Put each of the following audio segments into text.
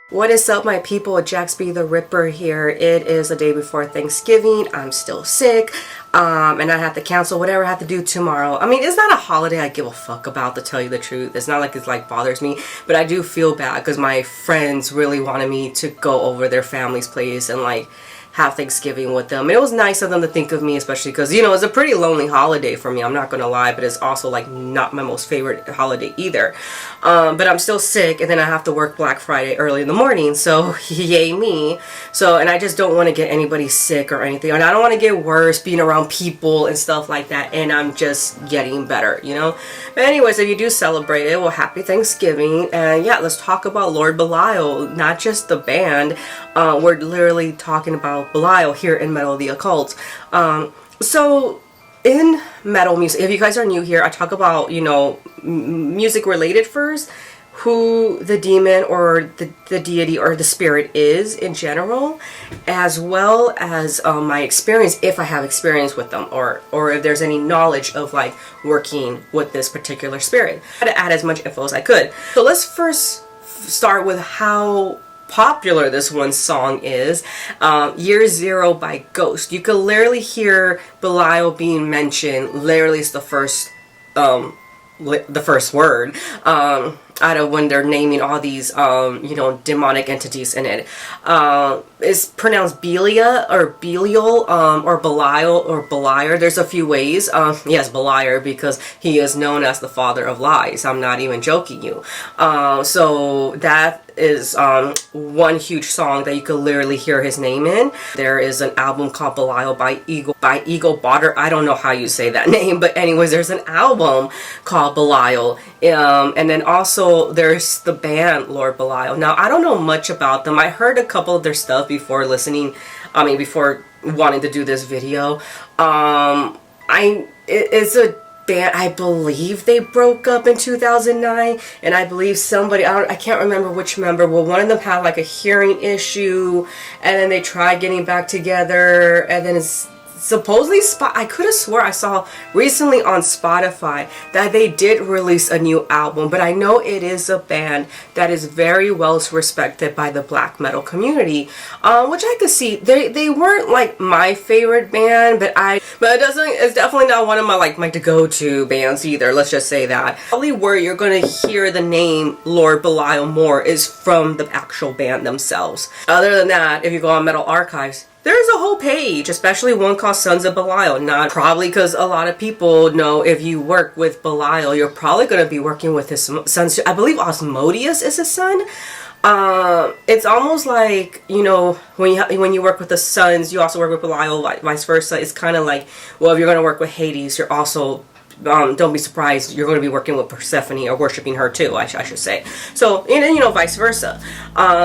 What is up, my people? JaxB.TheRipper here. It is the day before Thanksgiving. I'm still sick, and I have to cancel whatever I have to do tomorrow. I mean, it's not a holiday I give a fuck about, to tell you the truth. It's not like it's like bothers me, but I do feel bad because my friends really wanted me to go over their family's place and like have Thanksgiving with them. And it was nice of them to think of me, especially because, you know, it's a pretty lonely holiday for me, I'm not gonna lie, but it's also like not my most favorite holiday either. But I'm still sick, and then I have to work Black Friday early in the morning, so yay me. So, and I just don't want to get anybody sick or anything, and I don't want to get worse being around people and stuff like that, and I'm just getting better, you know. But anyways, if you do celebrate it, well, happy Thanksgiving. And yeah, let's talk about Lord Belial, not just the band. We're literally talking about Belial here in Metal of the Occult. So in metal music, if you guys are new here, I talk about, you know, music related first, who the demon or the deity or the spirit is in general, as well as my experience, if I have experience with them, or if there's any knowledge of like working with this particular spirit. I had to add as much info as I could. So let's first start with how popular this one song is. Year Zero by Ghost. You could literally hear Belial being mentioned. Literally, it's the first word out of when they're naming all these you know, demonic entities in it. It's pronounced Belial or Belial or Belial or Beliar. There's a few ways. Yes, Beliar, because he is known as the father of lies. I'm not even joking you. So that is one huge song that you could literally hear his name in. There is an album called Belial by Eagle Botter. I don't know how you say that name, but anyways, there's an album called Belial. And then also there's the band Lord Belial. Now, I don't know much about them. I heard a couple of their stuff before before wanting to do this video. It's a band, I believe they broke up in 2009, and I believe somebody, I can't remember which member, well, one of them had like a hearing issue, and then they tried getting back together, and then it's supposedly I could have swore I saw recently on Spotify that they did release a new album, but I know it is a band that is very well respected by the black metal community, which I could see. They weren't like my favorite band, but it's definitely not one of my to-go-to bands either, let's just say that. Probably where you're gonna hear the name Lord Belial more is from the actual band themselves. Other than that, if you go on Metal Archives, there's a whole page, especially one called Sons of Belial. Not probably because a lot of people know if you work with Belial, you're probably going to be working with his sons. I believe Osmodius is his son. It's almost like, you know, when you work with the sons, you also work with Belial, vice versa. It's kind of like, well, if you're going to work with Hades, you're also don't be surprised, you're going to be working with Persephone or worshiping her too, I should say. So, and then, you know, vice versa.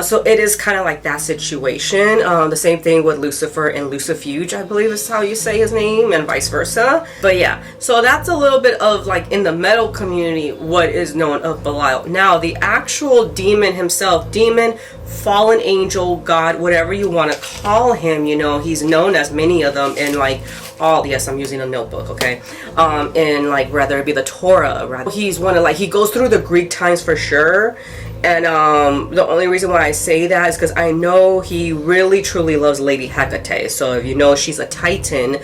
So it is kind of like that situation. The same thing with Lucifer and Lucifuge, I believe is how you say his name, and vice versa. But yeah, so that's a little bit of like in the metal community what is known of Belial. Now, the actual demon himself, demon, fallen angel, God, whatever you want to call him, you know, he's known as many of them in like all, yes, I'm using a notebook, okay, and like whether it be the Torah, he's one of, like, he goes through the Greek times for sure. And the only reason why I say that is because I know he really truly loves Lady Hecate. So if you know, she's a Titan,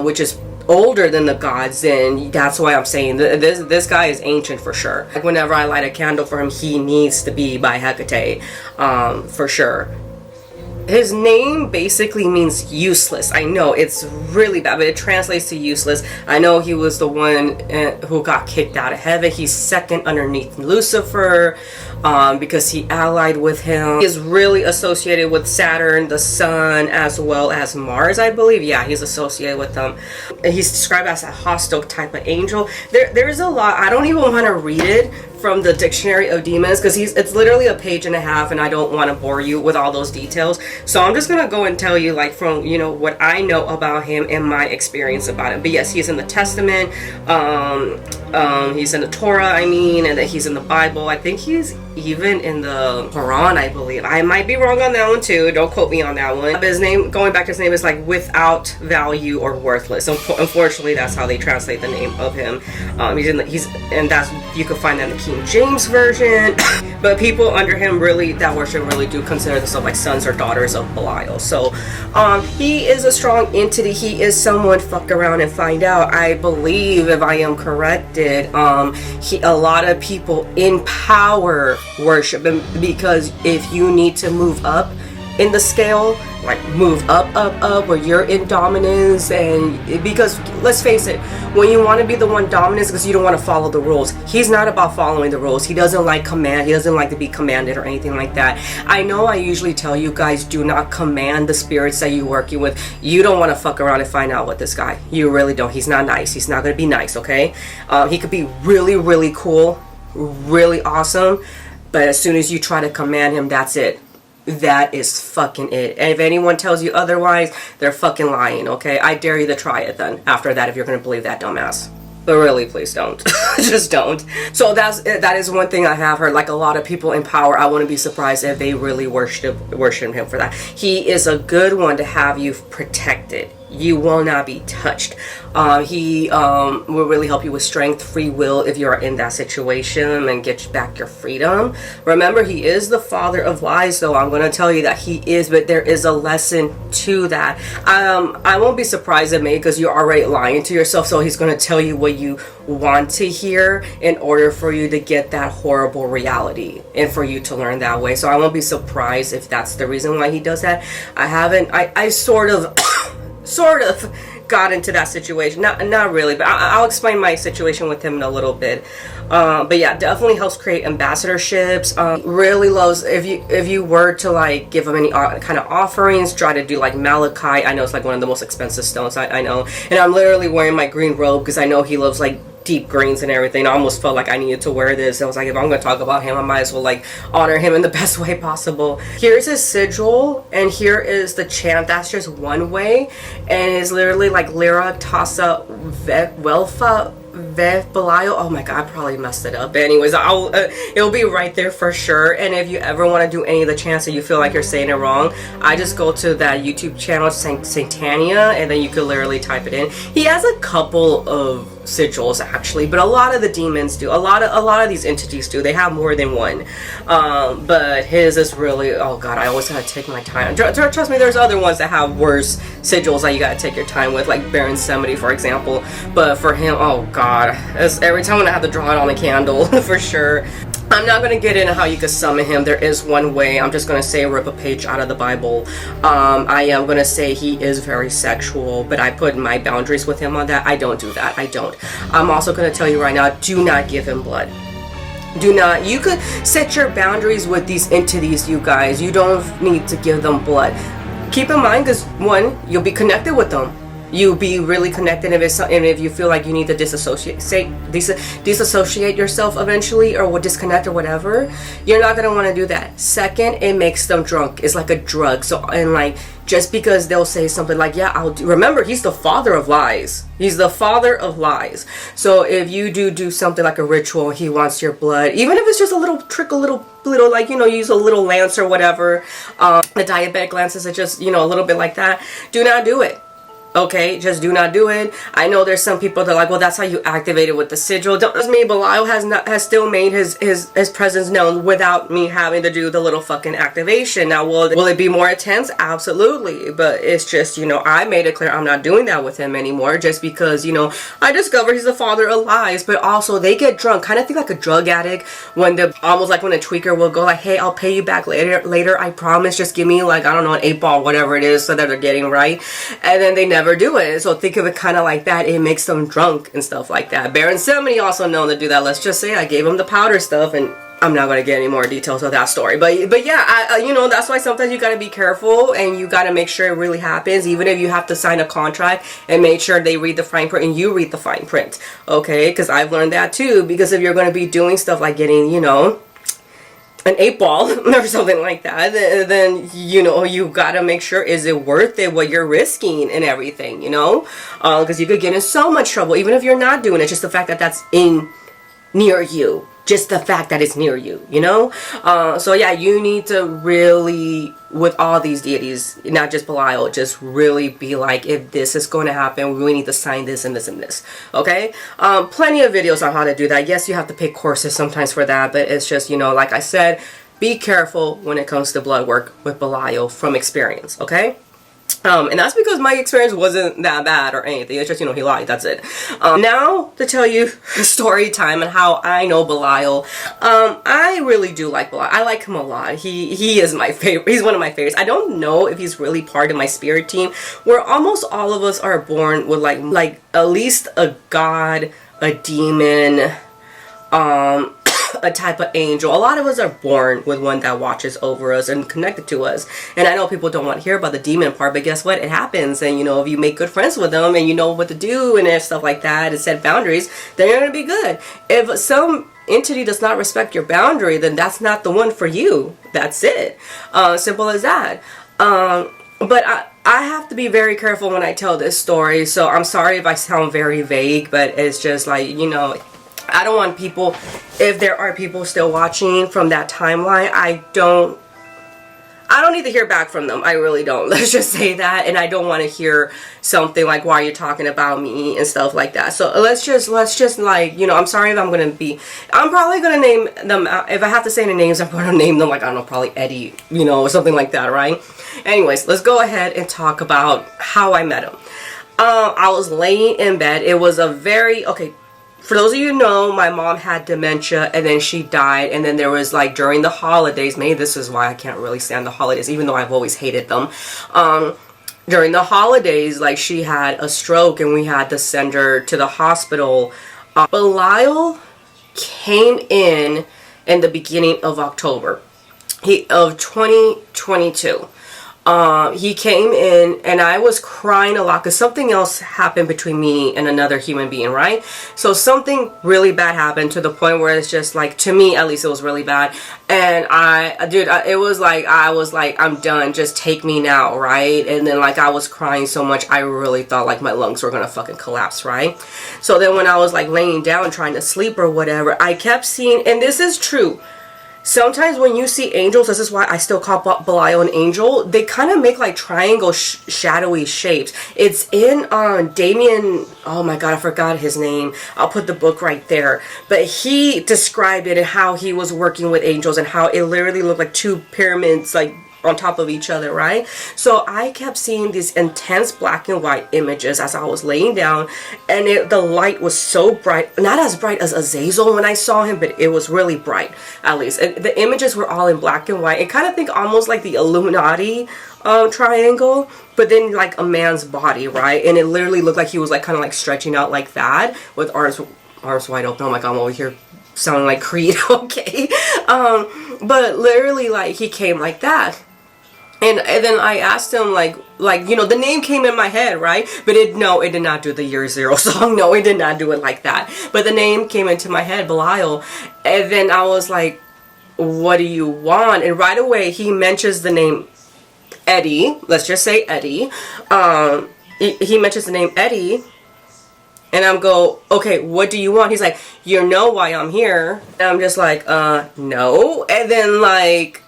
which is older than the gods, and that's why I'm saying this guy is ancient for sure. Like, whenever I light a candle for him, he needs to be by Hecate, for sure. His name basically means useless. I know it's really bad, but it translates to useless. I know he was the one who got kicked out of heaven. He's second underneath Lucifer, because he allied with him. He is really associated with Saturn, the sun, as well as Mars, I believe. Yeah, he's associated with them. He's described as a hostile type of angel. There's a lot. I don't even want to read it from the Dictionary of Demons, because it's literally a page and a half, and I don't want to bore you with all those details. So I'm just gonna go and tell you, like, from, you know, what I know about him and my experience about him. But yes, he's in the Testament. He's in the Torah, I mean, and that he's in the Bible. I think he's even in the Quran, I believe. I might be wrong on that one too. Don't quote me on that one. But his name, going back to his name, is like without value or worthless. Unfortunately, that's how they translate the name of him. And that's, you can find that in the King James version. But people under him really, that worship really do consider themselves like sons or daughters of Belial. So he is a strong entity. He is someone, fuck around and find out. I believe, if I am corrected, a lot of people in power worship him, because if you need to move up in the scale, like move up, where you're in dominance, and because let's face it, when you want to be the one dominant, because you don't want to follow the rules. He's not about following the rules. He doesn't like command. He doesn't like to be commanded or anything like that. I know I usually tell you guys, do not command the spirits that you're working with. You don't want to fuck around and find out what this guy. You really don't. He's not nice. He's not going to be nice, okay? He could be really, really cool, really awesome, but as soon as you try to command him, that's it. That is fucking it. And if anyone tells you otherwise, they're fucking lying, okay? I dare you to try it then, after that, if you're gonna believe that dumbass. But really, please don't. Just don't. So that is one thing I have heard. Like, a lot of people in power, I wouldn't be surprised if they really worship him for that. He is a good one to have you protected. You will not be touched. He will really help you with strength, free will, if you are in that situation, and get you back your freedom. Remember, he is the father of lies, though. I'm going to tell you that he is, but there is a lesson to that. I won't be surprised at me, because you're already lying to yourself, so he's going to tell you what you want to hear in order for you to get that horrible reality and for you to learn that way. So I won't be surprised if that's the reason why he does that. I sort of got into that situation, not really, but I'll explain my situation with him in a little bit. But yeah, definitely helps create ambassadorships. Really loves, if you were to like give him any kind of offerings, try to do like malachite. I know it's like one of the most expensive stones, I know, and I'm literally wearing my green robe because I know he loves like deep greens and everything. I almost felt like I needed to wear this. I was like, if I'm going to talk about him, I might as well like honor him in the best way possible. Here's his sigil, and here is the chant. That's just one way, and it's literally like Lira Tasa Welfa Belial. Oh my god, I probably messed it up. But anyways, it'll be right there for sure. And if you ever want to do any of the chants and you feel like you're saying it wrong, I just go to that YouTube channel, Satania, and then you can literally type it in. He has a couple of sigils actually, but a lot of the demons do. A lot of these entities do. They have more than one. But his is really, oh god, I always gotta take my time. Trust me, there's other ones that have worse sigils that you gotta take your time with, like Baron Semity, for example. But for him, oh god, every time when I have to draw it on a candle, for sure. I'm not going to get into how you can summon him. There is one way. I'm just going to say rip a page out of the Bible. I am going to say he is very sexual, but I put my boundaries with him on that. I don't do that. I don't. I'm also going to tell you right now, do not give him blood. Do not. You could set your boundaries with these entities, you guys. You don't need to give them blood. Keep in mind, because one, you'll be connected with them. You'll be really connected, if you feel like you need to disassociate yourself eventually, or disconnect or whatever. You're not gonna want to do that. Second, it makes them drunk. It's like a drug. So, and like, just because they'll say something like, yeah, I'll do. Remember, he's the father of lies. He's the father of lies. So if you do something like a ritual, he wants your blood, even if it's just a little trickle, little like, use a little lance or whatever. The diabetic lances are just, a little bit like that. Do not do it. Okay, just do not do it. I know there's some people that are like, well, that's how you activate it with the sigil. Don't me. Belial has still made his presence known without me having to do the little fucking activation. Now, will it be more intense? Absolutely. But it's just, I made it clear I'm not doing that with him anymore, just because, I discovered he's the father of lies. But also, they get drunk. Kind of think like a drug addict, almost like when a tweaker will go like, hey, I'll pay you back later, I promise. Just give me like, I don't know, an 8-ball, whatever it is, so that they're getting right. And then they never do it. So think of it kind of like that. It makes them drunk and stuff like that. Baron Semity also known to do that. Let's just say I gave him the powder stuff, and I'm not going to get any more details of that story. But yeah, that's why sometimes you got to be careful, and you got to make sure it really happens, even if you have to sign a contract, and make sure they read the fine print and you read the fine print. Okay, because I've learned that too. Because if you're going to be doing stuff like getting, an 8 ball or something like that, then you know, you gotta make sure, is it worth it, what you're risking and everything, you know, because you could get in so much trouble even if you're not doing it. Just the fact that that's in near you, just the fact that it's near you, you know. So yeah, you need to really, with all these deities, not just Belial, just really be like, if this is going to happen, we need to sign this and this and this. Okay. Plenty of videos on how to do that. Yes, you have to pay courses sometimes for that, but it's just, you know, like I said, be careful when it comes to blood work with Belial from experience. Okay. And that's because my experience wasn't that bad or anything. It's just, you know, he lied. That's it. Now to tell you story time and how I know Belial. I really do like Belial. I like him a lot. He is my favorite. He's one of my favorites. I don't know if he's really part of my spirit team, where almost all of us are born with like at least a god, a demon, a type of angel. A lot of us are born with one that watches over us and connected to us. And I know people don't want to hear about the demon part, but guess what? It happens. And you know, if you make good friends with them and you know what to do and stuff like that and set boundaries, then you're going to be good. If some entity does not respect your boundary, then that's not the one for you. That's it. Simple as that. But I have to be very careful when I tell this story. So I'm sorry if I sound very vague, but it's just like, you know, I don't want people, if there are people still watching from that timeline, I don't need to hear back from them. I really don't. Let's just say that. And I don't want to hear something like, why are you talking about me and stuff like that. So let's just like, you know, I'm sorry if I'm probably going to name them, if I have to say the names, I'm going to name them like, I don't know, probably Eddie, you know, or something like that, right? Anyways, let's go ahead and talk about how I met him. I was laying in bed. It was a very, okay, for those of you who know, my mom had dementia and then she died, and then there was like during the holidays, maybe this is why I can't really stand the holidays, even though I've always hated them. During the holidays, like she had a stroke and we had to send her to the hospital. Belial came in the beginning of October of 2022. He came in and I was crying a lot because something else happened between me and another human being, right? So something really bad happened to the point where it's just like, to me at least, it was really bad. And it was like, I was like, I'm done, just take me now, right? And then like I was crying so much, I really thought like my lungs were gonna fucking collapse, right? So then when I was like laying down trying to sleep or whatever, I kept seeing, and this is true, sometimes when you see angels, this is why I still call Belial an angel, they kind of make like triangle shadowy shapes. It's in Damien, oh my god, I forgot his name. I'll put the book right there. But he described it and how he was working with angels and how it literally looked like two pyramids like on top of each other, right? So I kept seeing these intense black and white images as I was laying down, and the light was so bright, not as bright as Azazel when I saw him, but it was really bright, at least. And the images were all in black and white. It kind of think almost like the Illuminati triangle, but then like a man's body, right? And it literally looked like he was like kind of like stretching out like that with arms wide open. Oh my god, I'm over here sounding like Creed. Okay. But literally like he came like that. And then I asked him like, you know, the name came in my head, right? But it did not do the Year Zero song. No, it did not do it like that. But the name came into my head, Belial. And then I was like, what do you want? And right away, he mentions the name Eddie. Let's just say Eddie. He mentions the name Eddie. And I'm okay, what do you want? He's like, you know why I'm here? And I'm just like, no. And then like,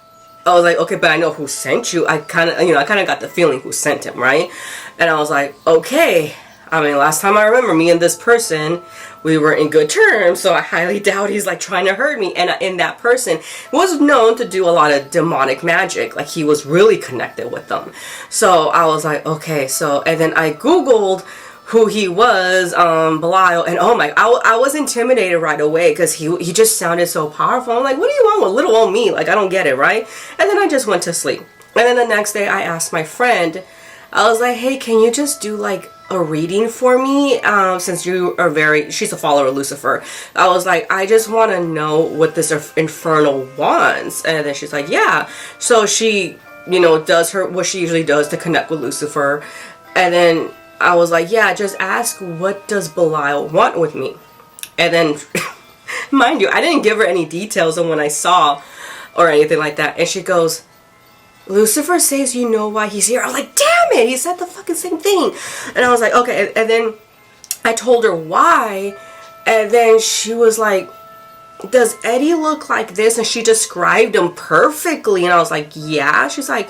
I was like, okay, but I know who sent you. I kind of got the feeling who sent him, right? And I was like, okay. I mean, last time I remember, me and this person, we were in good terms, so I highly doubt he's like trying to hurt me. And that person was known to do a lot of demonic magic. Like he was really connected with them. So I was like, okay. So, and then I Googled who he was, Belial, and oh my, I was intimidated right away because he just sounded so powerful. I'm like, what do you want with little old me? Like, I don't get it, right? And then I just went to sleep. And then the next day I asked my friend, I was like, hey, can you just do like a reading for me? Since you are she's a follower of Lucifer. I was like, I just want to know what this infernal wants. And then she's like, yeah. So she, you know, does what she usually does to connect with Lucifer. And then I was like, yeah, just ask, what does Belial want with me? And then, mind you, I didn't give her any details on when I saw or anything like that. And she goes, Lucifer says you know why he's here. I was like, damn it, he said the fucking same thing. And I was like, okay. And then I told her why. And then she was like, does Eddie look like this? And she described him perfectly. And I was like, yeah. She's like,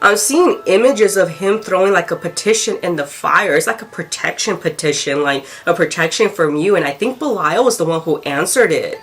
I'm seeing images of him throwing like a petition in the fire. It's like a protection petition, like a protection from you. And I think Belial was the one who answered it.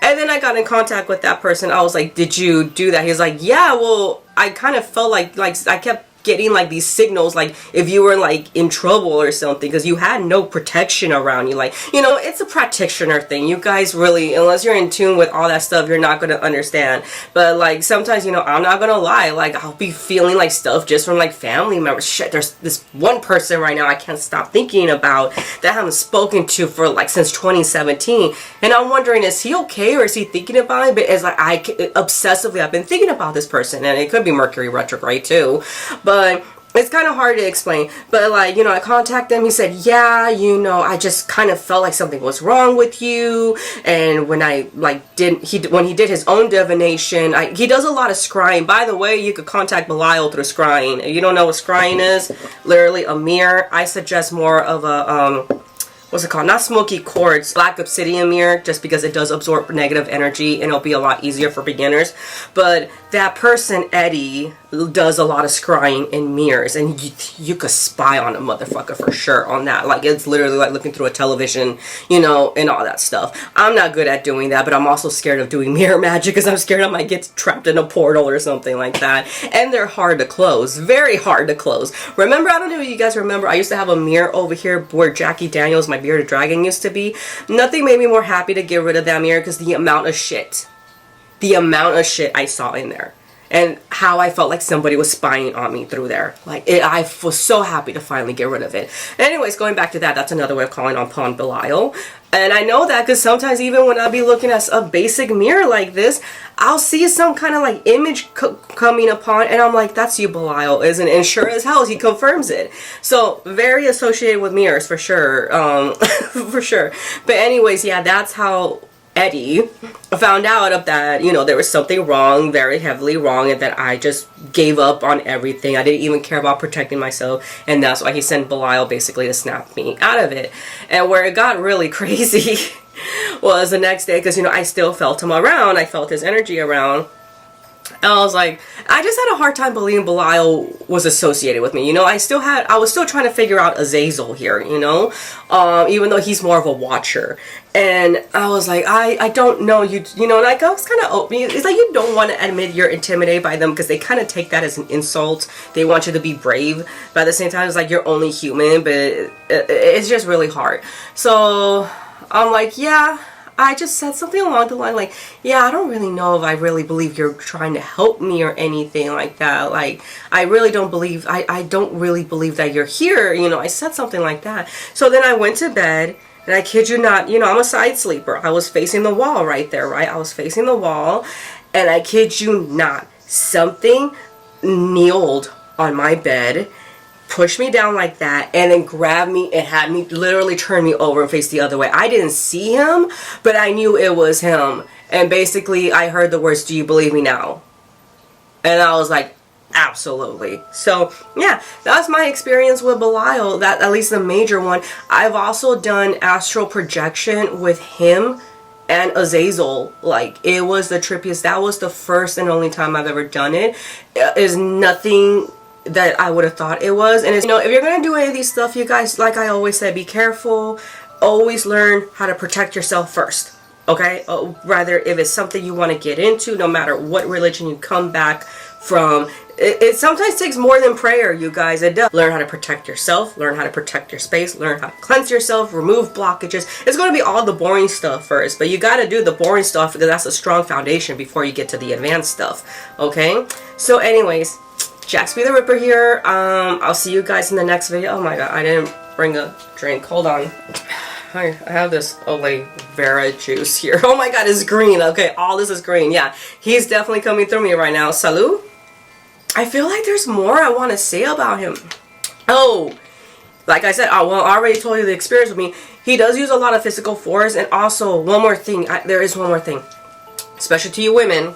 And then I got in contact with that person. I was like, did you do that? He's like, yeah, well, I kind of felt like I kept getting like these signals, like if you were like in trouble or something, because you had no protection around you. Like, you know, it's a practitioner thing. You guys really, unless you're in tune with all that stuff, you're not going to understand. But like sometimes, you know, I'm not going to lie, like I'll be feeling like stuff just from like family members. Shit, there's this one person right now I can't stop thinking about that I haven't spoken to for like since 2017, and I'm wondering, is he okay or is he thinking about it? But it's like obsessively I've been thinking about this person, and it could be Mercury retrograde too. But it's kind of hard to explain. But like, you know, I contacted him. He said, yeah, you know, I just kind of felt like something was wrong with you. And when I like when he did his own divination, he does a lot of scrying. By the way, you could contact Belial through scrying. If you don't know what scrying is, literally a mirror. I suggest more of a what's it called? Not smoky quartz, black obsidian mirror, just because it does absorb negative energy and it'll be a lot easier for beginners. But that person, Eddie, does a lot of scrying in mirrors, and you could spy on a motherfucker for sure on that. Like, it's literally like looking through a television, you know, and all that stuff. I'm not good at doing that, but I'm also scared of doing mirror magic because I'm scared I might get trapped in a portal or something like that. And they're hard to close, very hard to close. Remember, I don't know if you guys remember, I used to have a mirror over here where Jackie Daniels, my bearded dragon, used to be. Nothing made me more happy to get rid of that mirror because the amount of shit I saw in there. And how I felt like somebody was spying on me through there. Like, I was so happy to finally get rid of it. Anyways, going back to that, that's another way of calling upon Belial. And I know that because sometimes even when I be looking at a basic mirror like this, I'll see some kind of like image coming upon, and I'm like, that's you, Belial, isn't it? And sure as hell, he confirms it. So, very associated with mirrors, for sure. For sure. But anyways, yeah, that's how Eddie found out of that, you know, there was something wrong, very heavily wrong, and that I just gave up on everything. I didn't even care about protecting myself, and that's why he sent Belial basically to snap me out of it. And where it got really crazy was the next day, because, you know, I still felt him around. I felt his energy around. And I was like, I just had a hard time believing Belial was associated with me. You know, I was still trying to figure out Azazel here, you know, even though he's more of a watcher. And I was like, I don't know, you know, like I was kind of open. It's like you don't want to admit you're intimidated by them because they kind of take that as an insult. They want you to be brave. But at the same time, it's like you're only human, but it's just really hard. So I'm like, yeah. I just said something along the line like, yeah, I don't really know if I really believe you're trying to help me or anything like that. Like, I really don't believe, I don't really believe that you're here. You know, I said something like that. So then I went to bed, and I kid you not, you know, I'm a side sleeper. I was facing the wall right there, right? I was facing the wall, and I kid you not, something kneeled on my bed, pushed me down like that, and then grabbed me and had me literally turn me over and face the other way. I didn't see him, but I knew it was him. And basically, I heard the words, "Do you believe me now?" And I was like, absolutely. So, yeah, that's my experience with Belial. That, at least the major one. I've also done astral projection with him and Azazel. Like, it was the trippiest. That was the first and only time I've ever done it. Is nothing that I would have thought it was. And it's, you know, if you're gonna do any of these stuff, you guys, like I always say, be careful. Always learn how to protect yourself first, okay? Rather, if it's something you want to get into, no matter what religion you come back from, it sometimes takes more than prayer, you guys. It does. Learn how to protect yourself, learn how to protect your space, learn how to cleanse yourself, remove blockages. It's going to be all the boring stuff first, but you got to do the boring stuff because that's a strong foundation before you get to the advanced stuff, okay? So anyways, JaxB.TheRipper here. I'll see you guys in the next video. Oh my god, I didn't bring a drink. Hold on. I have this aloe vera juice here. Oh my god, it's green. Okay, all this is green. Yeah, he's definitely coming through me right now. Salud. I feel like there's more I want to say about him. Oh, like I said, I already told you the experience with me. He does use a lot of physical force, and also one more thing. There is one more thing, especially to you women.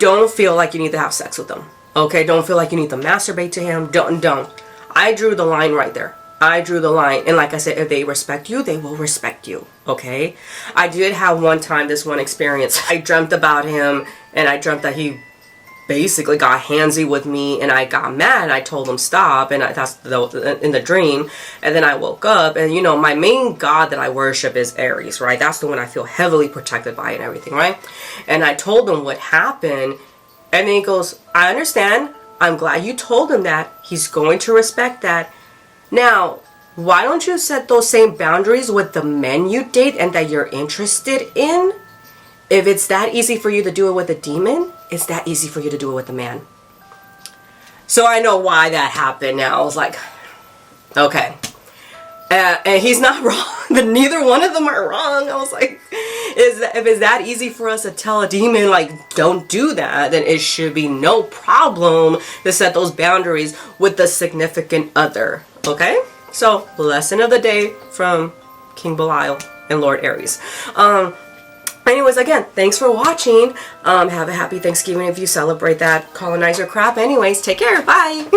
don't feel like you need to have sex with them. Okay, don't feel like you need to masturbate to him. Don't. I drew the line right there. I drew the line. And like I said, if they respect you, they will respect you. Okay? I did have one time, this one experience. I dreamt about him, and I dreamt that he basically got handsy with me, and I got mad, and I told him stop, and that's in the dream. And then I woke up, and you know, my main god that I worship is Aries, right? That's the one I feel heavily protected by and everything, right? And I told him what happened, and then he goes, I understand. I'm glad you told him that. He's going to respect that. Now, why don't you set those same boundaries with the men you date and that you're interested in? If it's that easy for you to do it with a demon, it's that easy for you to do it with a man. So I know why that happened now. I was like, okay. And he's not wrong. Neither one of them are wrong. I was like, if it's that easy for us to tell a demon, like, don't do that, then it should be no problem to set those boundaries with the significant other. Okay? So, lesson of the day from King Belial and Lord Aries. Anyways, again, thanks for watching. Have a happy Thanksgiving if you celebrate that colonizer crap. Anyways, take care. Bye.